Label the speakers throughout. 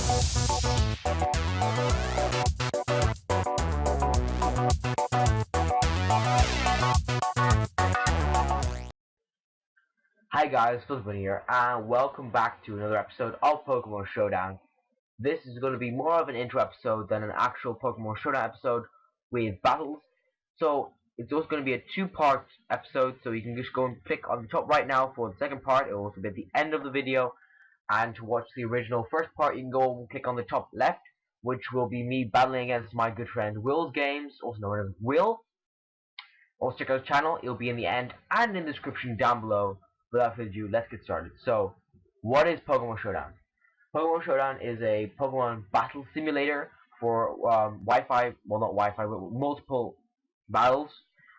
Speaker 1: Hi guys, Philip here, and welcome back to another episode of Pokemon Showdown. This is going to be more of an intro episode than an actual Pokemon Showdown episode with battles. So it's also going to be a two-part episode, so you can just go and click on the top right now for the second part. It will also be at the end of the video, and to watch the original first part, you can go and click on the top left, which will be me battling against my good friend Will's Games, also known as Will. Also check out his channel, it'll be in the end and in the description down below. Without further ado, let's get started. So, what is Pokemon Showdown? Pokemon Showdown is a Pokemon battle simulator for Wi-Fi, well not Wi-Fi, but multiple battles.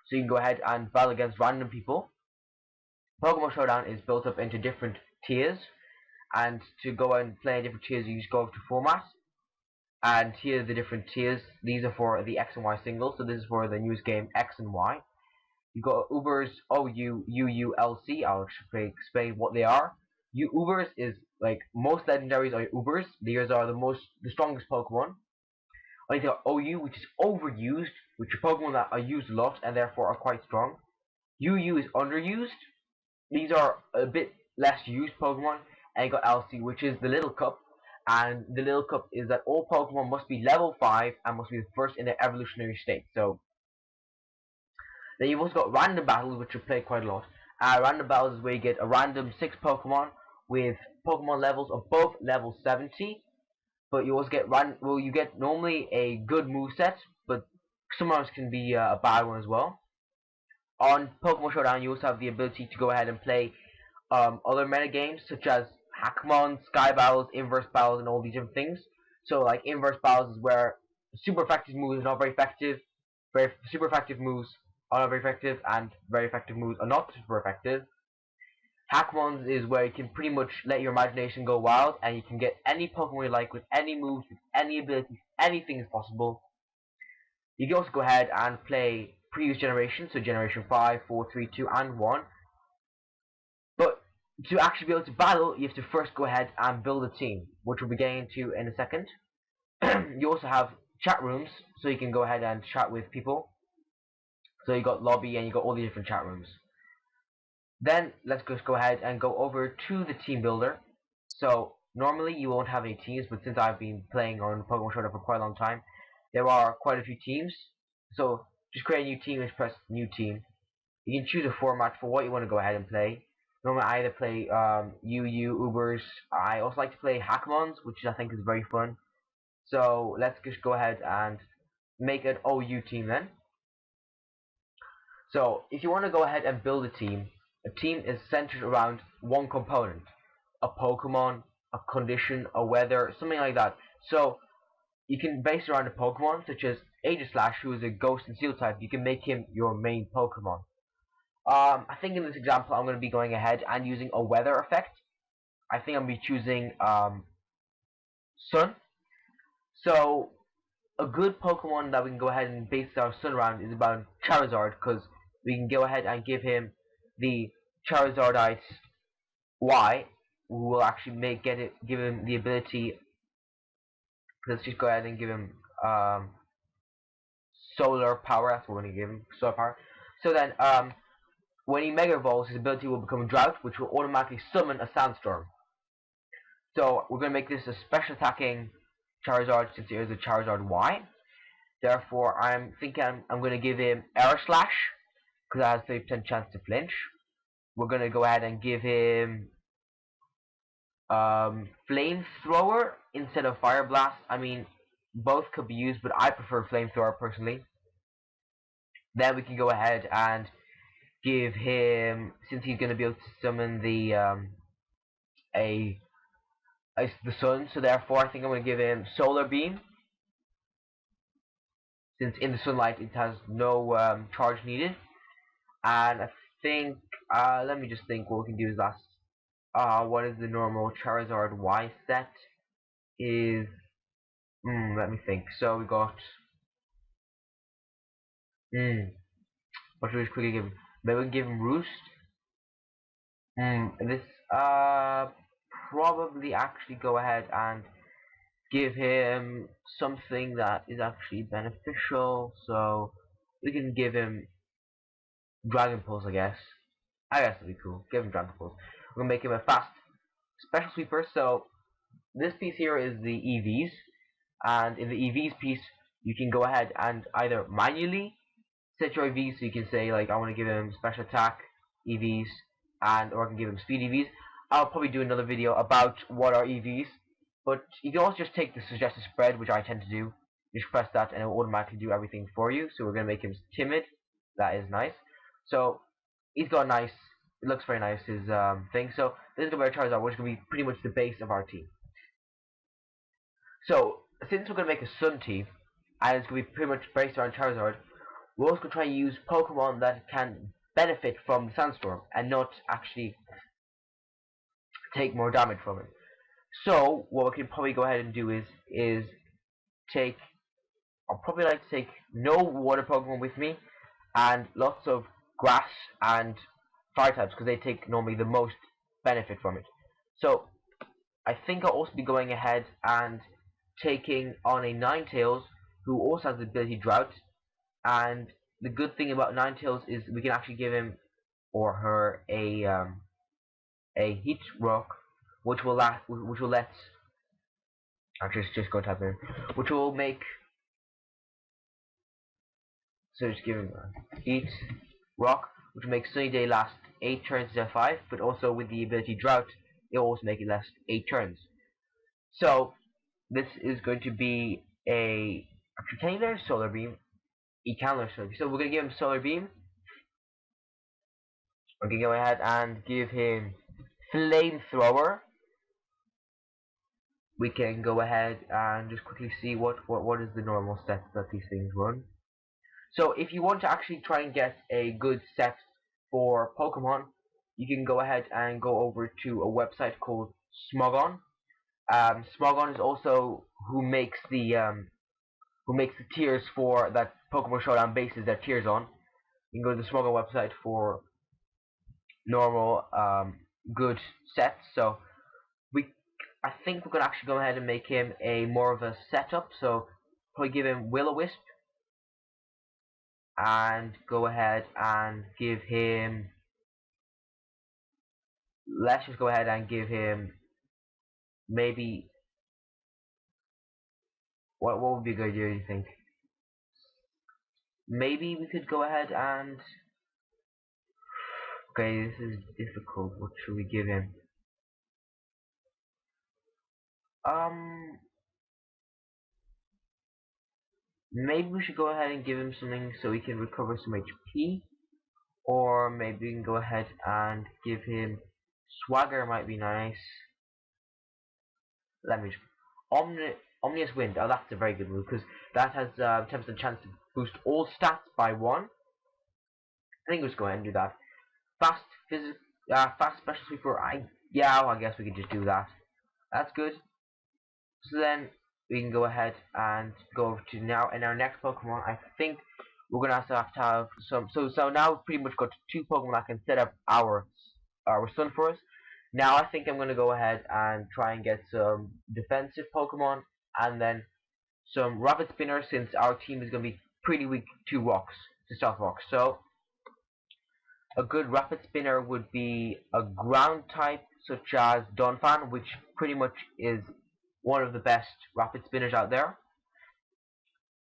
Speaker 1: So you can go ahead and battle against random people. Pokemon Showdown is built up into different tiers, and to go and play in different tiers, you just go up to format. And here are the different tiers. These are for the X and Y singles, so this is for the newest game X and Y. You got Ubers, OU, UU, LC. I'll explain what they are. Ubers is like most legendaries are Ubers. These are the strongest Pokemon. You got OU, which is overused, which are Pokemon that are used a lot and therefore are quite strong. UU is underused. These are a bit less used Pokemon. And you got LC, which is the Little Cup. And the Little Cup is that all Pokemon must be level 5 and must be the first in their evolutionary state. So then you've also got random battles, which are played quite a lot. Random battles is where you get a random 6 Pokemon with Pokemon levels above level 70. But you also get you get normally a good moveset, but sometimes can be a bad one as well. On Pokemon Showdown, you also have the ability to go ahead and play other meta games such as Hackmon, Sky Battles, Inverse Battles, and all these different things. So like Inverse Battles is where super effective moves are not very effective, super effective moves are not very effective, and very effective moves are not super effective. Hackmons is where you can pretty much let your imagination go wild, and you can get any Pokemon you like with any moves, with any abilities, anything is possible. You can also go ahead and play previous generations, so Generation 5, 4, 3, 2, and 1. But to actually be able to battle, you have to first go ahead and build a team, which we'll be getting into in a second. You also have chat rooms, so you can go ahead and chat with people. So you got lobby and you got all the different chat rooms. Then let's just go ahead and go over to the team builder. So normally you won't have any teams, but since I've been playing on Pokemon Showdown for quite a long time, there are quite a few teams. So just create a new team and press new team. You can choose a format for what you want to go ahead and play. Normally I either play UU, Ubers. I also like to play Hackmons, which I think is very fun. So let's just go ahead and make an OU team then. So if you want to go ahead and build a team is centered around one component. A Pokemon, a condition, a weather, something like that. So you can base it around a Pokemon, such as Aegislash, who is a Ghost and Steel type. You can make him your main Pokemon. I think in this example I'm going to be going ahead and using a weather effect. I think I'm going to be choosing Sun. So a good Pokemon that we can go ahead and base our Sun around is about Charizard, because we can go ahead and give him the Charizardite Y, who will actually give him the ability. Let's just go ahead and give him solar power. That's what we're going to give him, solar power. So then, when he Mega Evolves, his ability will become Drought, which will automatically summon a Sandstorm. So we're going to make this a special attacking Charizard, since it is a Charizard Y. Therefore, I'm thinking I'm going to give him Air Slash, because it has 30% chance to flinch. We're going to go ahead and give him Flamethrower instead of Fire Blast. I mean, both could be used, but I prefer Flamethrower personally. Then we can go ahead and give him, since he's going to be able to summon the sun, so therefore I think I'm going to give him Solar Beam, since in the sunlight it has no charge needed. And I think, let me just think what we can do is last. What is the normal Charizard Y set? Is, let me think. So we got, what should we quickly give him? Maybe we can give him Roost. This, probably actually go ahead and give him something that is actually beneficial. So we can give him Dragon Pulse, I guess. I guess that'd be cool. Give him Dragon Pulse. We're gonna make him a fast special sweeper. So this piece here is the EVs, and in the EVs piece, you can go ahead and either manually set your EVs, so you can say like I want to give him special attack EVs, and or I can give him speed EVs. I'll probably do another video about what are EVs, but you can also just take the suggested spread, which I tend to do. Just press that, and it will automatically do everything for you. So we're gonna make him timid. That is nice. So he's got a nice. It looks very nice, his thing. So this is the way Charizard, which is gonna be pretty much the base of our team. So since we're gonna make a Sun team, and it's gonna be pretty much based around Charizard, we're also going to try and use Pokemon that can benefit from the Sandstorm and not actually take more damage from it. So what we can probably go ahead and do is take. I'll probably like to take no water Pokemon with me, and lots of grass and fire types because they take normally the most benefit from it. So I think I'll also be going ahead and taking on a Ninetales who also has the ability Drought. And the good thing about Ninetales is we can actually give him or her a Heat Rock, which will let actually just go type in, which will make so just give him a Heat Rock, which will make Sunny Day last 8 turns instead of 5, but also with the ability Drought, it will also make it last 8 turns. So this is going to be a actually can you learn Solar Beam? He can learn Solar Beam. So we're gonna give him Solar Beam. We can go ahead and give him Flamethrower. We can go ahead and just quickly see what is the normal set that these things run. So if you want to actually try and get a good set for Pokemon, you can go ahead and go over to a website called Smogon. Smogon is also who makes the tiers for that Pokemon Showdown bases their tiers on. You can go to the Smogon website for normal good sets. So I think we're gonna actually go ahead and make him a more of a setup. So probably give him Will-O-Wisp and go ahead and give him. Let's just go ahead and give him maybe what would be a good idea? Do you think? Maybe we could go ahead and. Okay, this is difficult. What should we give him? Maybe we should go ahead and give him something so he can recover some HP. Or maybe we can go ahead and give him Swagger might be nice. Let me just Omnious Wind. Oh, that's a very good move because that has 10% chance to boost all stats by 1. I think we'll just go ahead and do that. Fast special sweeper. I guess we can just do that. That's good. So then we can go ahead and go over to now in our next Pokemon. I think we're gonna have to have some. So now we've pretty much got 2 Pokemon that can set up our Sun for us. Now I think I'm gonna go ahead and try and get some defensive Pokemon and then some Rapid Spinner since our team is gonna be pretty weak to rocks, to Stealth Rocks. So a good Rapid Spinner would be a ground type such as Donphan, which pretty much is one of the best Rapid Spinners out there.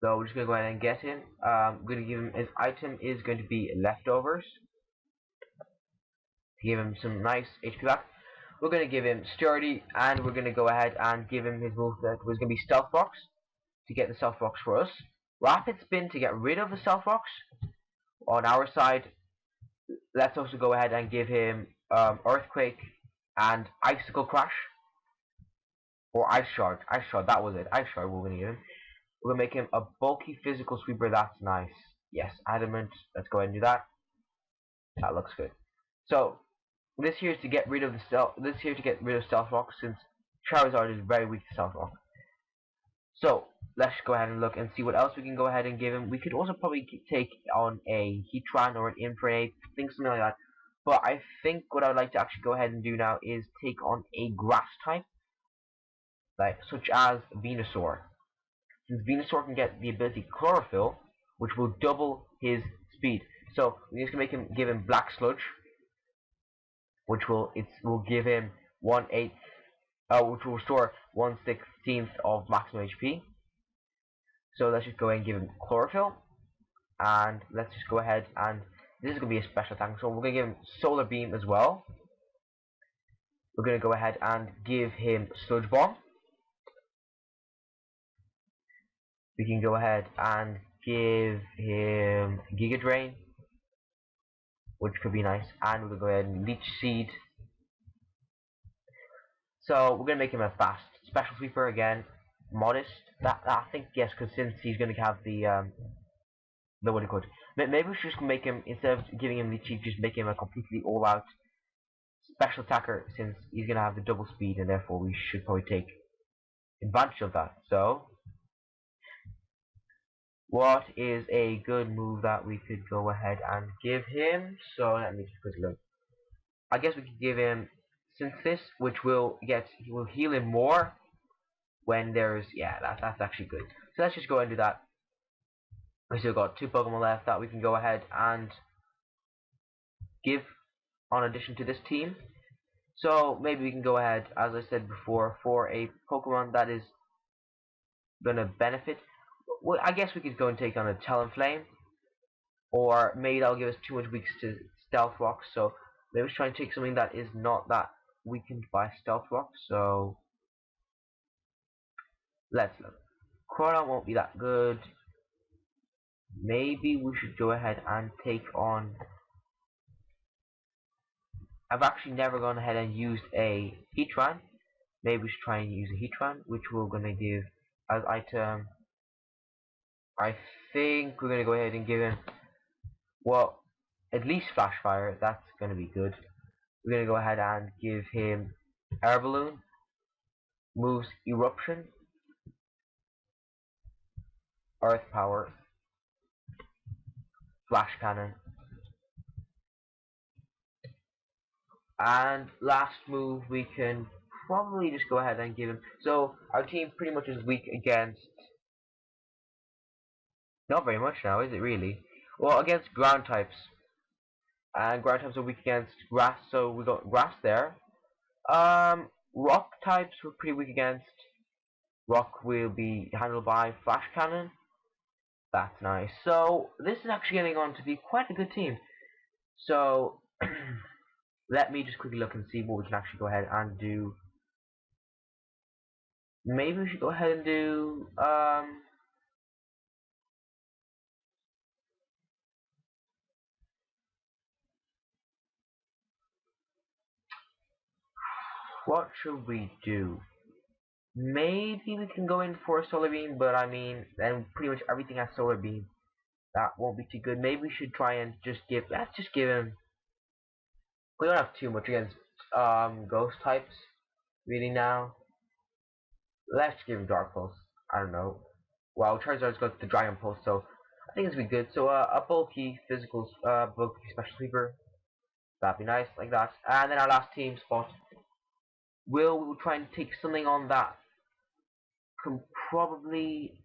Speaker 1: So we're just going to go ahead and get him. I'm going to give him his item is going to be Leftovers. To give him some nice HP back. We're going to give him Sturdy, and we're going to go ahead and give him his move that was going to be Stealth Rocks to get the Stealth Rocks for us. Rapid Spin to get rid of the Stealth Rocks. On our side, let's also go ahead and give him Earthquake and Icicle Crash. Or Ice Shard. Ice Shard, that was it. Ice Shard we're going to give him. We're going to make him a bulky physical sweeper. That's nice. Yes, Adamant. Let's go ahead and do that. That looks good. So, this here is to get rid of Stealth Rock since Charizard is very weak to Stealth Rock. So, let's go ahead and look and see what else we can go ahead and give him. We could also probably take on a Heatran or an Infernape, something like that. But I think what I'd like to actually go ahead and do now is take on a Grass type. like such as Venusaur. Since Venusaur can get the ability Chlorophyll, which will double his speed. So we're just gonna make him give him Black Sludge, which will give him 1/8, which will restore 1/16 of maximum HP. So let's just go ahead and give him Chlorophyll, and let's just go ahead and this is gonna be a special attack. So we're gonna give him Solar Beam as well. We're gonna go ahead and give him Sludge Bomb. We can go ahead and give him Giga Drain, which could be nice, and we're gonna go ahead and Leech Seed. So we're gonna make him a fast Special Sweeper again, modest. That I think yes, because since he's gonna have the what do you call it? Maybe we should just make him, instead of giving him Leech Seed, just make him a completely all-out special attacker, since he's gonna have the double speed, and therefore we should probably take advantage of that. So what is a good move that we could go ahead and give him? So let me just quickly look. I guess we could give him Synthesis, which will heal him more when there's that's actually good. So let's just go and do that. We still got 2 Pokemon left that we can go ahead and give on addition to this team. So maybe we can go ahead, as I said before, for a Pokemon that is gonna benefit. Well, I guess we could go and take on a Talonflame, or maybe that'll give us too much weakness to Stealth Rock. So maybe let's try and take something that is not that weakened by Stealth Rock. So let's look. Crawdon won't be that good. Maybe we should go ahead and take on. I've actually never gone ahead and used a Heatran. Maybe we should try and use a Heatran, which we're gonna give as item. I think we're gonna go ahead and give him, well, at least Flash Fire. That's gonna be good. We're gonna go ahead and give him Air Balloon, moves Eruption, Earth Power, Flash Cannon, and last move we can probably just go ahead and give him. So our team pretty much is weak against, not very much now, is it really? Well, against ground types, and ground types are weak against grass, so we got grass there. Rock types we're pretty weak against. Rock will be handled by Flash Cannon. That's nice. So this is actually getting on to be quite a good team. So let me just quickly look and see what we can actually go ahead and do. Maybe we should go ahead and do what should we do? Maybe we can go in for a Solar Beam, but I mean, then pretty much everything has Solar Beam. That won't be too good. Maybe we should try and let's just give him. We don't have too much against ghost types really now. Let's give him Dark Pulse. I don't know. Well, Charizard's got the Dragon Pulse, so I think it's gonna be good. So a bulky physical, bulky special sweeper. That'd be nice, like that. And then our last team spot. We'll try and take something on that can probably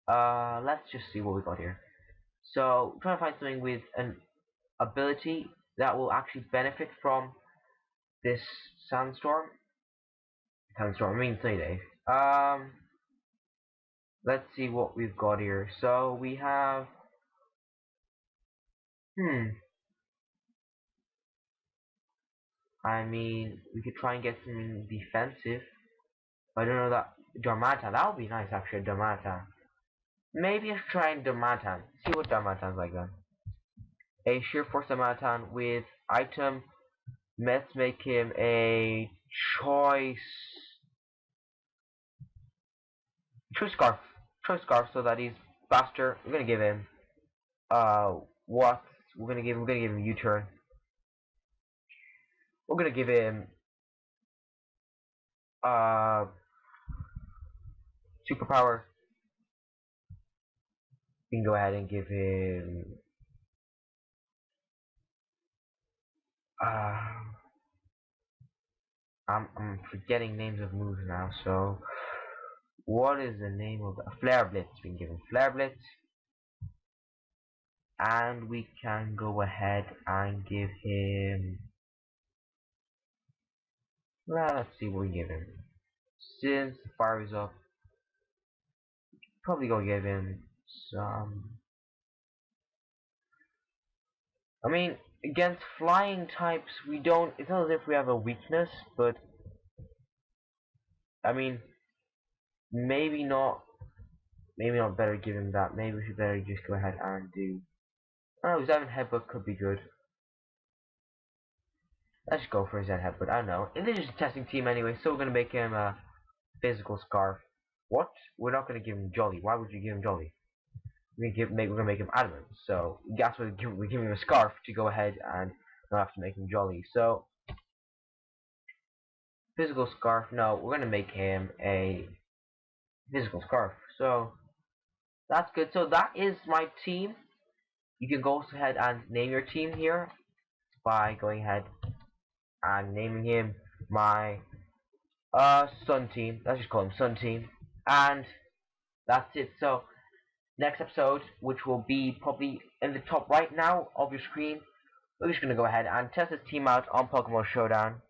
Speaker 1: let's just see what we got here. So trying to find something with an ability that will actually benefit from this sandstorm. Sandstorm, I mean sunny day. Let's see what we've got here. So we have I mean we could try and get something defensive. I don't know that Darmanitan, that would be nice actually, Darmanitan. Maybe I should try and Darmanitan. See what Darmanitan's like then. A Sheer Force Darmanitan with item. Let's make him a choice Scarf. Choice Scarf so that he's faster. We're gonna give him what? We're gonna give him U-turn. We're gonna give him superpower. We can go ahead and give him I'm forgetting names of moves now. So what is the name of Flare Blitz? We can give him Flare Blitz, and we can go ahead and give him. Well, let's see what we give him. Since the fire is up, probably gonna give him some. I mean, against flying types, we don't. It's not as if we have a weakness, but I mean, maybe not. Maybe not better give him that. Maybe we should better just go ahead and do. Oh, Zen Headbutt could be good. Let's go for a Zen Headbutt. I don't know. And they're just a testing team anyway, so we're gonna make him a physical scarf. What? We're not gonna give him Jolly. Why would you give him Jolly? We're gonna make him adamant. So that's what we're giving him a scarf to go ahead and not have to make him Jolly. So physical scarf. No, we're gonna make him a physical scarf. So that's good. So that is my team. You can go ahead and name your team here by going ahead and naming him my Sun team. Let's just call him Sun team. And that's it. So next episode, which will be probably in the top right now of your screen, we're just gonna go ahead and test this team out on Pokemon Showdown.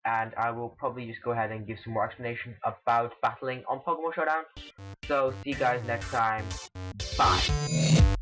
Speaker 1: And I will probably just go ahead and give some more explanation about battling on Pokemon Showdown. So see you guys next time. Bye.